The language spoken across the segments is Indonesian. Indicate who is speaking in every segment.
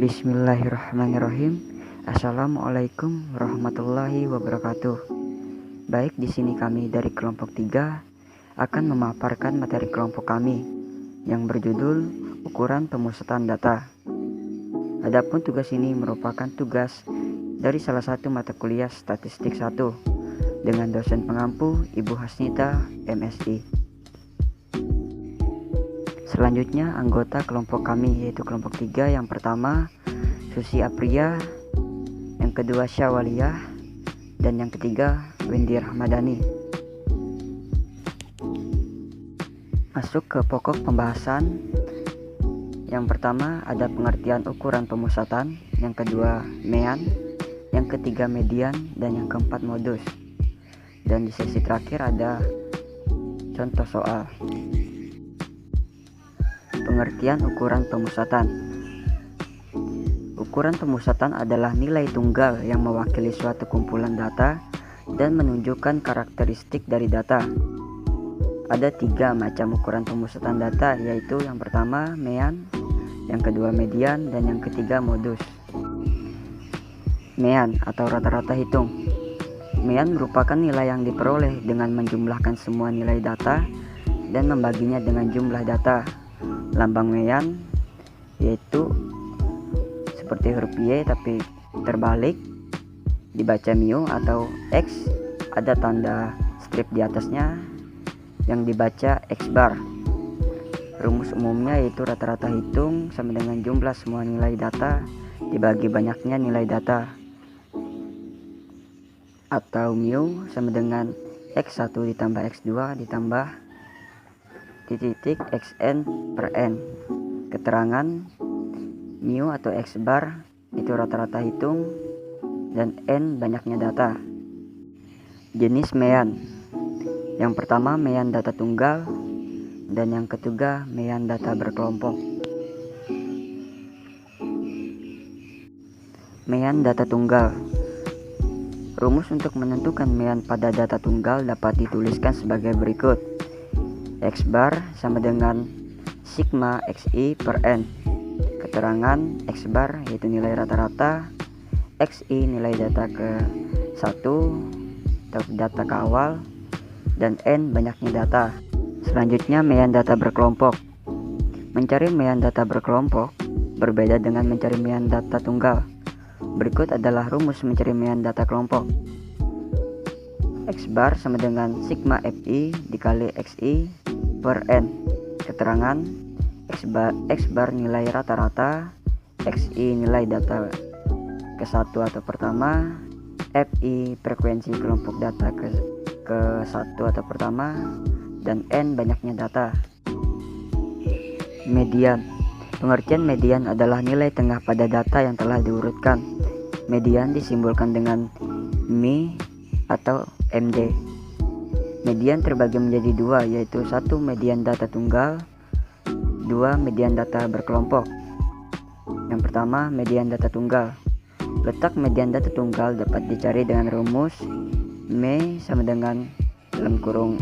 Speaker 1: Bismillahirrahmanirrahim. Assalamualaikum warahmatullahi wabarakatuh. Baik, di sini kami dari kelompok 3 akan memaparkan materi kelompok kami yang berjudul ukuran pemusatan data. Adapun tugas ini merupakan tugas dari salah satu mata kuliah Statistik 1 dengan dosen pengampu Ibu Hasnita, MSI. Selanjutnya anggota kelompok kami yaitu kelompok 3, yang pertama Susi Apria, yang kedua Syawaliyah, dan yang ketiga Wendy Rahmadani. Masuk ke pokok pembahasan. Yang pertama ada pengertian ukuran pemusatan, yang kedua mean, yang ketiga median, dan yang keempat modus. Dan di sesi terakhir ada contoh soal. Pengertian ukuran pemusatan. Ukuran pemusatan adalah nilai tunggal yang mewakili suatu kumpulan data dan menunjukkan karakteristik dari data. Ada 3 macam ukuran pemusatan data, yaitu yang pertama mean, yang kedua median, dan yang ketiga modus. Mean atau rata-rata hitung. Mean merupakan nilai yang diperoleh dengan menjumlahkan semua nilai data dan membaginya dengan jumlah data. Lambang mean yaitu seperti huruf Y tapi terbalik, dibaca mu atau X, ada tanda strip di atasnya yang dibaca X bar. Rumus umumnya yaitu rata-rata hitung sama dengan jumlah semua nilai data dibagi banyaknya nilai data, atau mu sama dengan X1 ditambah X2 ditambah titik xn per n. Keterangan mu atau X bar itu rata-rata hitung dan n banyaknya data. Jenis mean. Yang pertama mean data tunggal dan yang ketiga mean data berkelompok. Mean data tunggal. Rumus untuk menentukan mean pada data tunggal dapat dituliskan sebagai berikut. X bar sama dengan sigma xi per n. Keterangan X bar yaitu nilai rata-rata, xi nilai data ke 1 atau data ke awal, dan n banyaknya data. Selanjutnya mean data berkelompok. Mencari mean data berkelompok berbeda dengan mencari mean data tunggal. Berikut adalah rumus mencari mean data kelompok. X bar sama dengan sigma fi dikali xi per n. Keterangan X bar nilai rata-rata, xi nilai data ke 1 atau pertama, fi frekuensi kelompok data ke 1 atau pertama, dan n banyaknya data. Median. Pengertian median adalah nilai tengah pada data yang telah diurutkan. Median disimbolkan dengan mi atau md. Median terbagi menjadi 2, yaitu 1 median data tunggal, 2 median data berkelompok. Yang pertama median data tunggal. Letak median data tunggal dapat dicari dengan rumus me sama dengan dalam kurung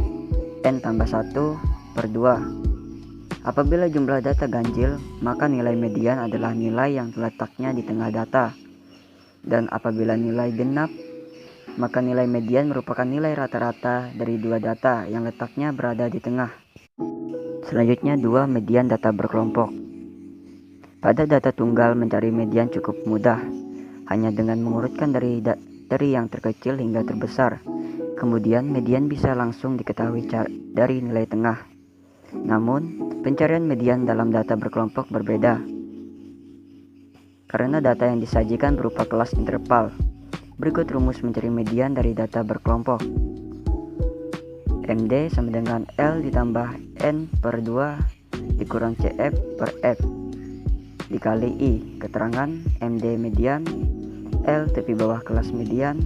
Speaker 1: n tambah 1 per 2. Apabila jumlah data ganjil, maka nilai median adalah nilai yang terletaknya di tengah data. Dan apabila nilai genap, maka nilai median merupakan nilai rata-rata dari 2 data yang letaknya berada di tengah. Selanjutnya 2 median data berkelompok. Pada data tunggal mencari median cukup mudah, hanya dengan mengurutkan dari yang terkecil hingga terbesar. Kemudian median bisa langsung diketahui dari nilai tengah. Namun pencarian median dalam data berkelompok berbeda, karena data yang disajikan berupa kelas interval. Berikut rumus mencari median dari data berkelompok. MD sama dengan L ditambah N per 2 dikurang CF per F dikali I. Keterangan MD median, L tepi bawah kelas median,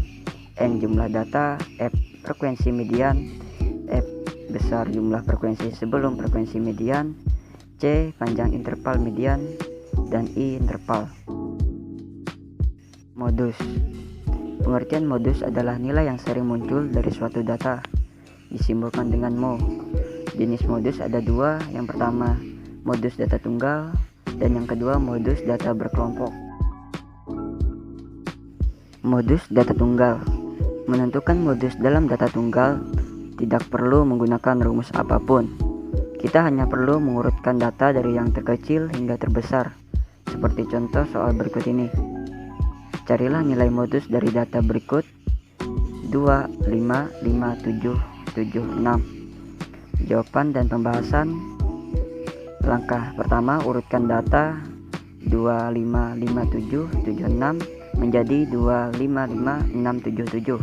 Speaker 1: N jumlah data, F frekuensi median, F besar jumlah frekuensi sebelum frekuensi median, C panjang interval median, dan I interval. Modus. Pengertian modus adalah nilai yang sering muncul dari suatu data, disimbolkan dengan mo. Jenis modus ada 2. Yang pertama modus data tunggal, Dan yang kedua, modus data berkelompok. Modus data tunggal. Menentukan modus dalam data tunggal tidak perlu menggunakan rumus apapun. Kita hanya perlu mengurutkan data dari yang terkecil hingga terbesar, seperti contoh soal berikut ini. Carilah nilai modus dari data berikut 2, 5, 5, 7, 7, 6. Jawaban dan pembahasan. Langkah pertama, urutkan data 2, 5, 5, 7, 7, 6 menjadi 2, 5, 5, 6, 7, 7.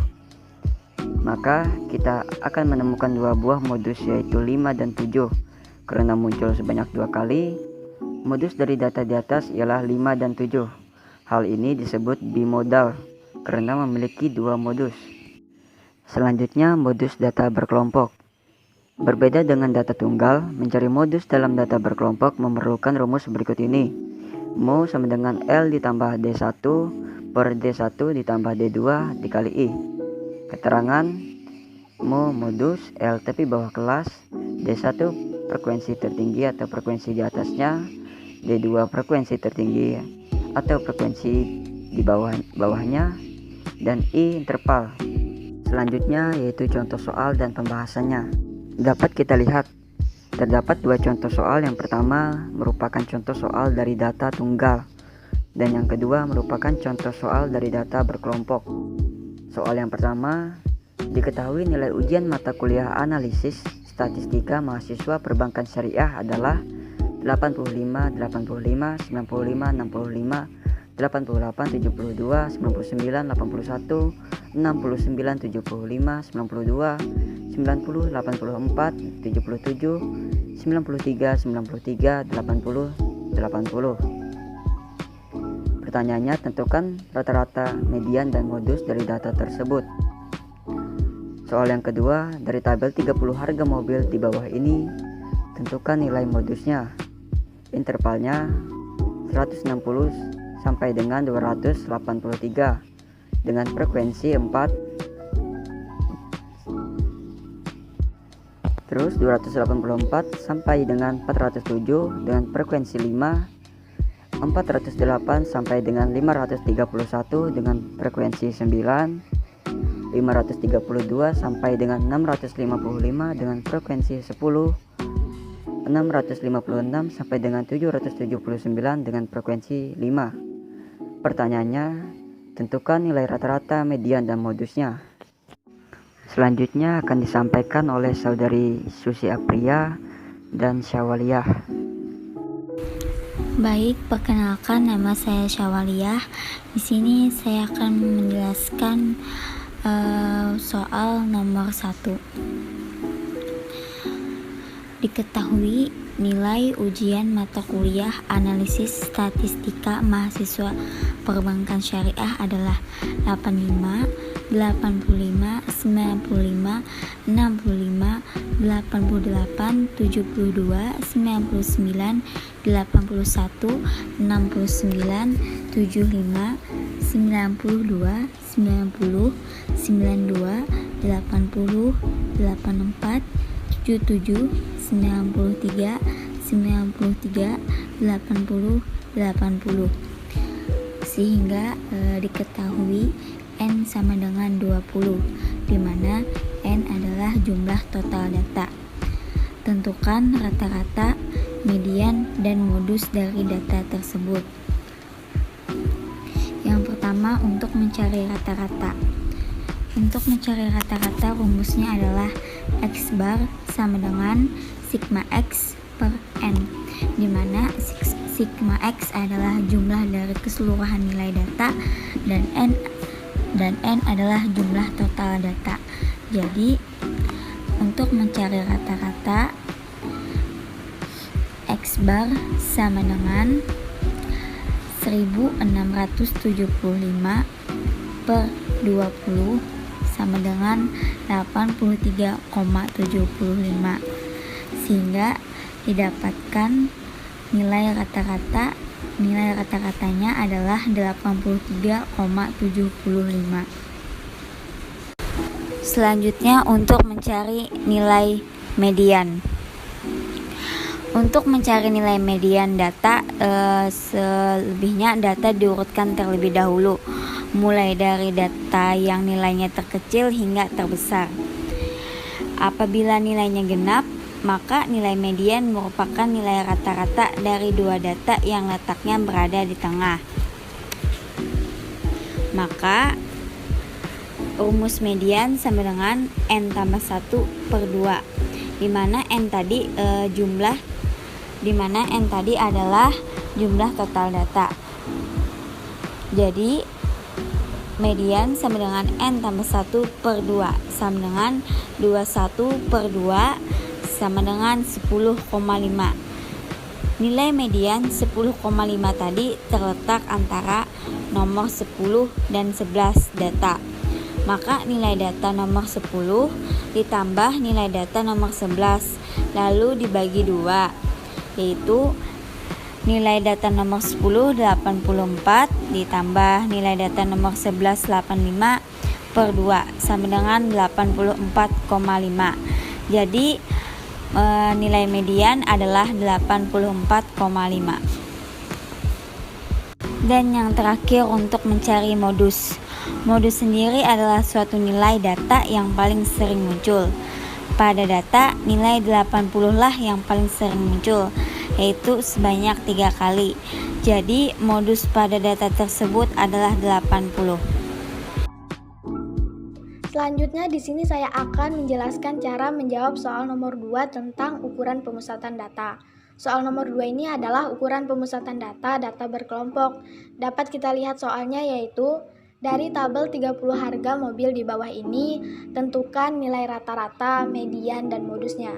Speaker 1: Maka kita akan menemukan dua buah modus, yaitu 5 dan 7. Karena muncul sebanyak 2 kali, modus dari data di atas ialah 5 dan 7. Hal ini disebut bimodal karena memiliki 2 modus. Selanjutnya, modus data berkelompok. Berbeda dengan data tunggal, mencari modus dalam data berkelompok memerlukan rumus berikut ini. Mu sama dengan L ditambah D1 per D1 ditambah D2 dikali I. Keterangan, mu modus, L tepi bawah kelas, D1 frekuensi tertinggi atau frekuensi di atasnya, D2 frekuensi tertinggi atau frekuensi di bawahnya, dan I interval. Selanjutnya yaitu contoh soal dan pembahasannya. Dapat kita lihat, terdapat 2 contoh soal. Yang pertama merupakan contoh soal dari data tunggal, dan yang kedua merupakan contoh soal dari data berkelompok. Soal yang pertama, diketahui nilai ujian mata kuliah analisis statistika mahasiswa perbankan syariah adalah 85, 85, 95, 65, 88, 72, 99, 81, 69, 75, 92, 90, 84, 77, 93, 93, 80, 80. Pertanyaannya, tentukan rata-rata, median, dan modus dari data tersebut. Soal yang kedua, dari tabel 30 harga mobil di bawah ini, tentukan nilai modusnya. Intervalnya 160 sampai dengan 283 dengan frekuensi 4. Terus 284 sampai dengan 407 dengan frekuensi 5, 408 sampai dengan 531 dengan frekuensi 9, 532 sampai dengan 655 dengan frekuensi 10, 656 sampai dengan 779 dengan frekuensi 5. Pertanyaannya, tentukan nilai rata-rata, median, dan modusnya. Selanjutnya akan disampaikan oleh saudari Susi Apria dan Syawaliyah.
Speaker 2: Baik, perkenalkan, nama saya Syawaliyah. Di sini saya akan menjelaskan soal nomor 1. Diketahui nilai ujian mata kuliah analisis statistika mahasiswa perbankan syariah adalah 85, 85, 95, 65, 88, 72, 99, 81, 69, 75, 92, 90, 92, 80, 84, 77, 93, 93, 80, 80. Sehingga diketahui N sama dengan 20, di mana N adalah jumlah total data. Tentukan rata-rata, median, dan modus dari data tersebut. Yang pertama, untuk mencari rata-rata. Untuk mencari rata-rata, rumusnya adalah X bar sama dengan sigma X per N, di mana sigma X adalah jumlah dari keseluruhan nilai data dan N adalah jumlah total data. Jadi untuk mencari rata-rata, X bar sama dengan 1675 per 20 sama dengan 83,75, sehingga didapatkan nilai rata-ratanya adalah 83,75. Selanjutnya untuk mencari nilai median. Untuk mencari nilai median data, selebihnya data diurutkan terlebih dahulu, mulai dari data yang nilainya terkecil hingga terbesar. Apabila nilainya genap, maka nilai median merupakan nilai rata-rata dari dua data yang letaknya berada di tengah. Maka rumus median sama dengan N tambah 1 per 2, di mana N tadi adalah jumlah total data. Jadi median sama dengan N tambah 1 per 2 sama dengan 21 per 2 sama dengan 10,5. Nilai median 10,5 tadi terletak antara nomor 10 dan 11 data. Maka nilai data nomor 10 ditambah nilai data nomor 11 lalu dibagi 2, yaitu nilai data nomor 10 84 ditambah nilai data nomor 11 85 per 2 sama dengan 84,5. Jadi nilai median adalah 84,5. Dan yang terakhir untuk mencari modus. Modus sendiri adalah suatu nilai data yang paling sering muncul. Pada data, nilai 80 lah yang paling sering muncul, yaitu sebanyak 3 kali. Jadi, modus pada data tersebut adalah 80.
Speaker 3: Selanjutnya di sini saya akan menjelaskan cara menjawab soal nomor 2 tentang ukuran pemusatan data. Soal nomor 2 ini adalah ukuran pemusatan data berkelompok. Dapat kita lihat soalnya, yaitu dari tabel 30 harga mobil di bawah ini, tentukan nilai rata-rata, median, dan modusnya.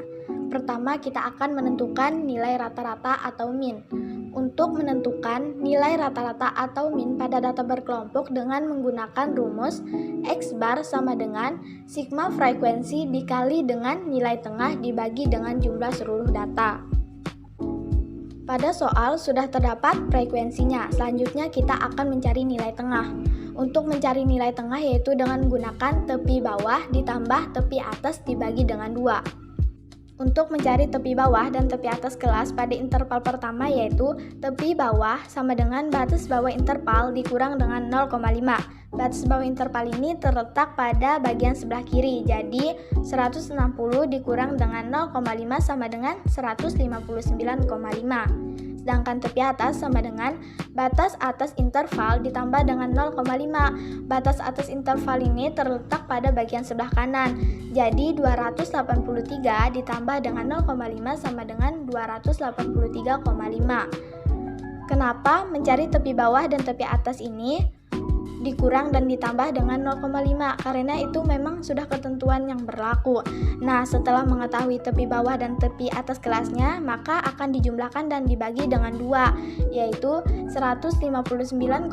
Speaker 3: Pertama, kita akan menentukan nilai rata-rata atau min. Untuk menentukan nilai rata-rata atau min pada data berkelompok dengan menggunakan rumus X bar sama dengan sigma frekuensi dikali dengan nilai tengah dibagi dengan jumlah seluruh data. Pada soal sudah terdapat frekuensinya. Selanjutnya kita akan mencari nilai tengah. Untuk mencari nilai tengah yaitu dengan menggunakan tepi bawah ditambah tepi atas dibagi dengan 2. Untuk mencari tepi bawah dan tepi atas kelas pada interval pertama yaitu tepi bawah sama dengan batas bawah interval dikurang dengan 0,5. Batas bawah interval ini terletak pada bagian sebelah kiri, jadi 160 dikurang dengan 0,5 sama dengan 159,5. Sedangkan tepi atas sama dengan batas atas interval ditambah dengan 0,5. Batas atas interval ini terletak pada bagian sebelah kanan, jadi 283 ditambah dengan 0,5 sama dengan 283,5. Kenapa mencari tepi bawah dan tepi atas ini dikurang dan ditambah dengan 0,5? Karena itu memang sudah ketentuan yang berlaku. Nah, setelah mengetahui tepi bawah dan tepi atas kelasnya, maka akan dijumlahkan dan dibagi dengan 2, yaitu 159,5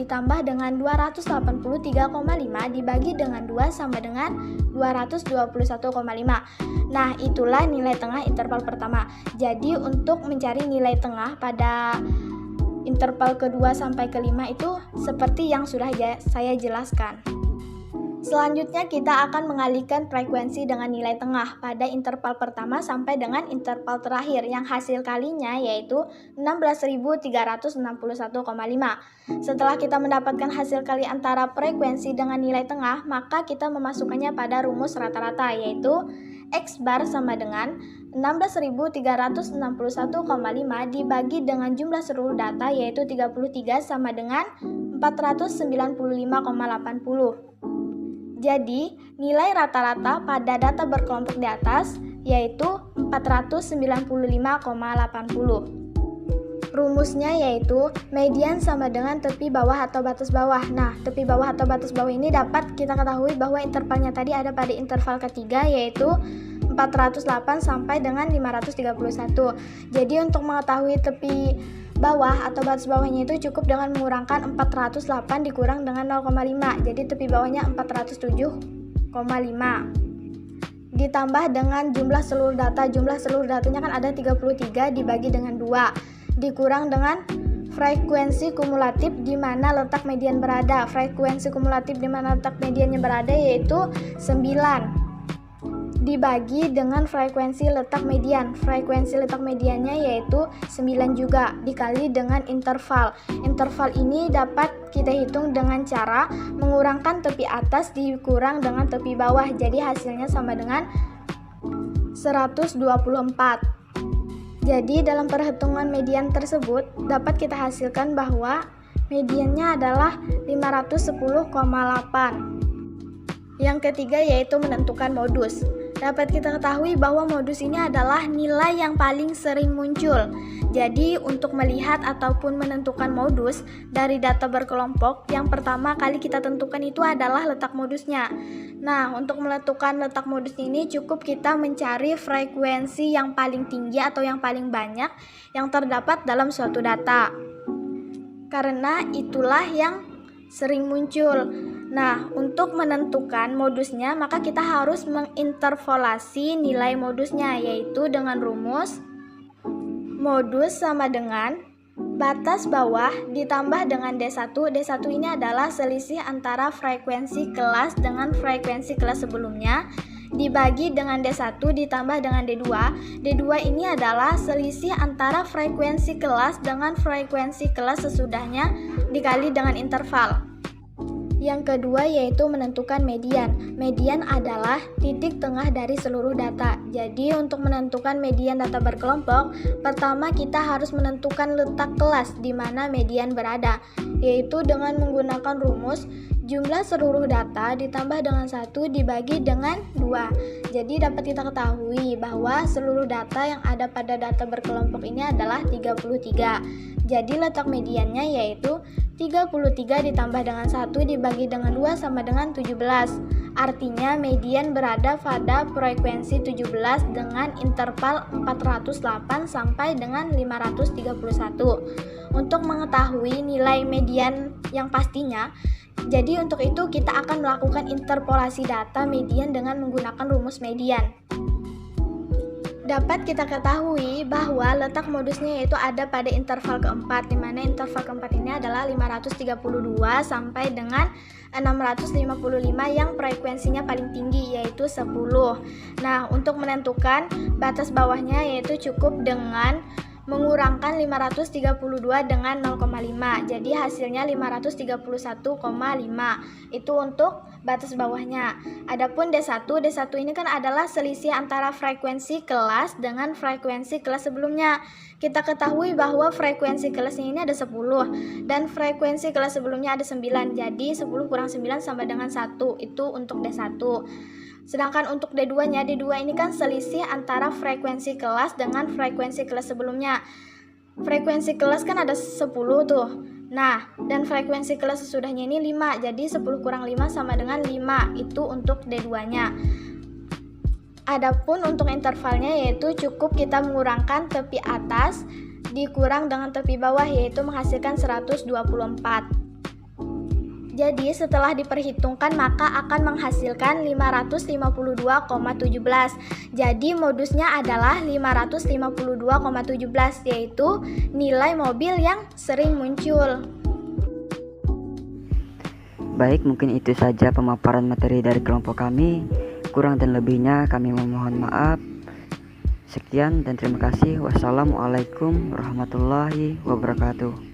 Speaker 3: ditambah dengan 283,5 dibagi dengan 2 sama dengan 221,5. Nah, itulah nilai tengah interval pertama. Jadi, untuk mencari nilai tengah pada interval kedua sampai kelima itu seperti yang sudah saya jelaskan. Selanjutnya kita akan mengalihkan frekuensi dengan nilai tengah pada interval pertama sampai dengan interval terakhir yang hasil kalinya yaitu 16.361,5. Setelah kita mendapatkan hasil kali antara frekuensi dengan nilai tengah, maka kita memasukkannya pada rumus rata-rata yaitu X bar sama dengan 16.361,5 dibagi dengan jumlah seluruh data yaitu 33 sama dengan 495,80. Jadi, nilai rata-rata pada data berkelompok di atas yaitu 495,80. Rumusnya yaitu median sama dengan tepi bawah atau batas bawah. Nah, tepi bawah atau batas bawah ini dapat kita ketahui bahwa intervalnya tadi ada pada interval ketiga yaitu 408 sampai dengan 531. Jadi untuk mengetahui tepi bawah atau batas bawahnya itu cukup dengan mengurangkan 408 dikurang dengan 0,5. Jadi tepi bawahnya 407,5. Ditambah dengan jumlah seluruh data. Jumlah seluruh datanya kan ada 33 dibagi dengan 2. Dikurang dengan frekuensi kumulatif di mana letak median berada. Frekuensi kumulatif di mana letak mediannya berada yaitu 9. dibagi dengan frekuensi letak median. Frekuensi letak mediannya yaitu 9 juga dikali dengan interval. Interval ini dapat kita hitung dengan cara mengurangkan tepi atas dikurang dengan tepi bawah. Jadi hasilnya sama dengan 124. Jadi dalam perhitungan median tersebut dapat kita hasilkan bahwa mediannya adalah 510,8. Yang ketiga yaitu menentukan modus. Dapat kita ketahui bahwa modus ini adalah nilai yang paling sering muncul. Jadi untuk melihat ataupun menentukan modus dari data berkelompok, yang pertama kali kita tentukan itu adalah letak modusnya. Nah, untuk menentukan letak modus ini cukup kita mencari frekuensi yang paling tinggi atau yang paling banyak yang terdapat dalam suatu data. Karena itulah yang sering muncul. Nah, untuk menentukan modusnya, maka kita harus menginterpolasi nilai modusnya, yaitu dengan rumus modus sama dengan batas bawah ditambah dengan D1. D1 ini adalah selisih antara frekuensi kelas dengan frekuensi kelas sebelumnya, dibagi dengan D1 ditambah dengan D2. D2 ini adalah selisih antara frekuensi kelas dengan frekuensi kelas sesudahnya dikali dengan interval. Yang kedua yaitu menentukan median. Median adalah titik tengah dari seluruh data. Jadi untuk menentukan median data berkelompok, pertama kita harus menentukan letak kelas di mana median berada, yaitu dengan menggunakan rumus jumlah seluruh data ditambah dengan 1 dibagi dengan 2. Jadi dapat kita ketahui bahwa seluruh data yang ada pada data berkelompok ini adalah 33. Jadi letak mediannya yaitu 33 ditambah dengan 1 dibagi dengan 2 sama dengan 17. Artinya median berada pada frekuensi 17 dengan interval 408 sampai dengan 531. Untuk mengetahui nilai median yang pastinya, jadi untuk itu kita akan melakukan interpolasi data median dengan menggunakan rumus median. Dapat kita ketahui bahwa letak modusnya yaitu ada pada interval keempat, di mana interval keempat ini adalah 532 sampai dengan 655 yang frekuensinya paling tinggi yaitu 10. Nah, untuk menentukan batas bawahnya yaitu cukup dengan mengurangkan 532 dengan 0,5. Jadi hasilnya 531,5. Itu untuk batas bawahnya. Adapun D1 ini kan adalah selisih antara frekuensi kelas dengan frekuensi kelas sebelumnya. Kita ketahui bahwa frekuensi kelasnya ini ada 10 dan frekuensi kelas sebelumnya ada 9. Jadi 10 kurang 9 sama dengan 1. Itu untuk D1. Sedangkan untuk D2-nya, D2 ini kan selisih antara frekuensi kelas dengan frekuensi kelas sebelumnya. Frekuensi kelas kan ada 10 tuh. Nah, dan frekuensi kelas sesudahnya ini 5. Jadi 10 kurang 5 sama dengan 5. Itu untuk D2-nya. Adapun untuk intervalnya yaitu cukup kita mengurangkan tepi atas dikurang dengan tepi bawah yaitu menghasilkan 124. Jadi setelah diperhitungkan maka akan menghasilkan 552,17. Jadi modusnya adalah 552,17 yaitu nilai mobil yang sering muncul.
Speaker 1: Baik, mungkin itu saja pemaparan materi dari kelompok kami. Kurang dan lebihnya kami memohon maaf. Sekian dan terima kasih. Wassalamualaikum warahmatullahi wabarakatuh.